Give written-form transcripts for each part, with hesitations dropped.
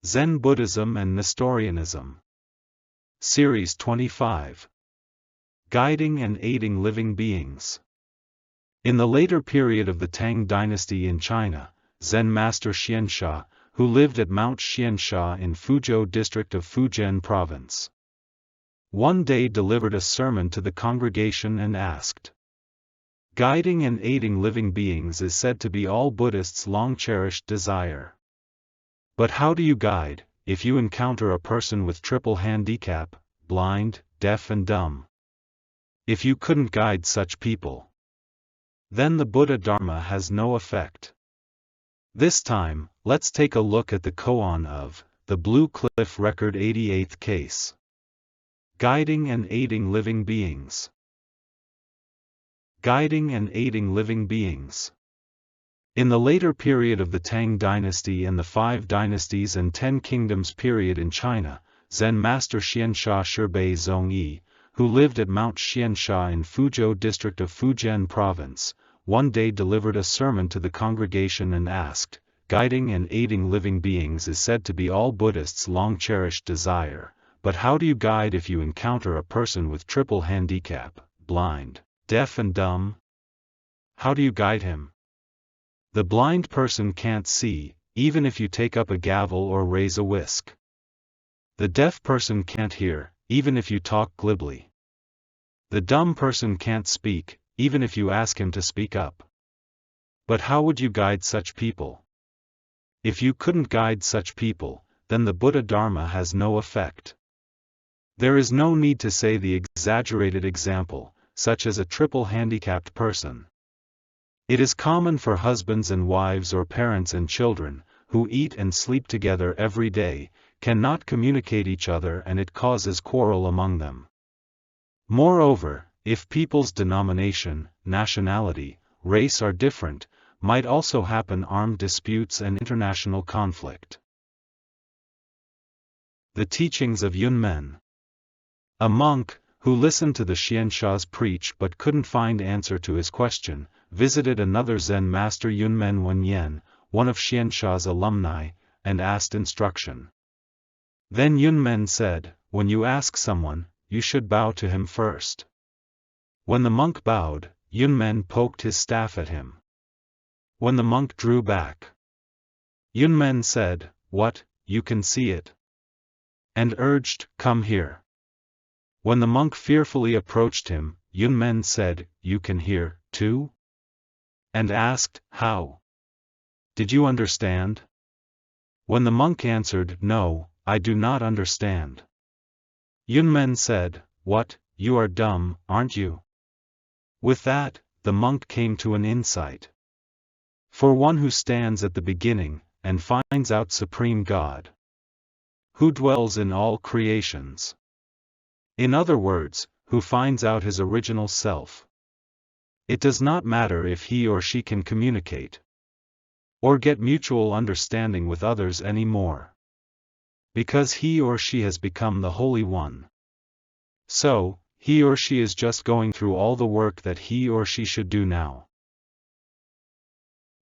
Zen Buddhism and Nestorianism. Series 25. Guiding and Aiding Living Beings. In the later period of the Tang Dynasty in China, Zen Master XuanSha, who lived at Mount XuanSha in Fuzhou district of Fujian Province, one day delivered a sermon to the congregation and asked, "Guiding and aiding living beings is said to be all Buddhists' long-cherished desire. But how do you guide, if you encounter a person with triple handicap, blind, deaf and dumb? If you couldn't guide such people, then the Buddha Dharma has no effect." This time, let's take a look at the koan of the Blue Cliff Record 88th case. Guiding and aiding living beings. Guiding and aiding living beings. In the later period of the Tang Dynasty and the 5 Dynasties and 10 Kingdoms period in China, Zen Master XuanSha Shibei Zongyi, who lived at Mount XuanSha in Fuzhou district of Fujian Province, one day delivered a sermon to the congregation and asked, "Guiding and aiding living beings is said to be all Buddhists' long-cherished desire, but how do you guide if you encounter a person with triple handicap, blind, deaf and dumb? How do you guide him? The blind person can't see, even if you take up a gavel or raise a whisk. The deaf person can't hear, even if you talk glibly. The dumb person can't speak, even if you ask him to speak up. But how would you guide such people? If you couldn't guide such people, then the Buddha Dharma has no effect." There is no need to say the exaggerated example, such as a triple handicapped person. It is common for husbands and wives or parents and children, who eat and sleep together every day, cannot communicate each other and it causes quarrel among them. Moreover, if people's denomination, nationality, race are different, might also happen armed disputes and international conflict. The teachings of Yunmen. A monk, who listened to the XuanSha's preach but couldn't find answer to his question, visited another Zen master Yunmen Wenyan, one of XuanSha's alumni, and asked instruction. Then Yunmen said, "When you ask someone, you should bow to him first." When the monk bowed, Yunmen poked his staff at him. When the monk drew back, Yunmen said, "What, you can see it?" and urged, "Come here." When the monk fearfully approached him, Yunmen said, "You can hear, too?" and asked, "How? Did you understand?" When the monk answered, "No, I do not understand." Yunmen said, "What, you are dumb, aren't you?" With that, the monk came to an insight. For one who stands at the beginning, and finds out Supreme God, who dwells in all creations. In other words, who finds out his original self. It does not matter if he or she can communicate or get mutual understanding with others anymore, because he or she has become the Holy One. So, he or she is just going through all the work that he or she should do now,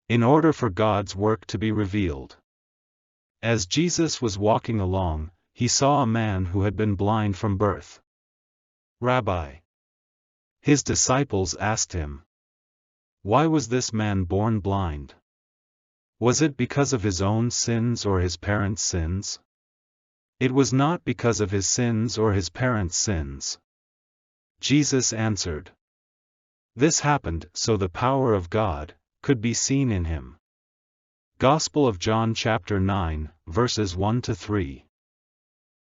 in order for God's work to be revealed. As Jesus was walking along, he saw a man who had been blind from birth. "Rabbi," his disciples asked him, "why was this man born blind? Was it because of his own sins or his parents' sins?" "It was not because of his sins or his parents' sins," Jesus answered. "This happened so the power of God could be seen in him." Gospel of John chapter 9, verses 1 to 3.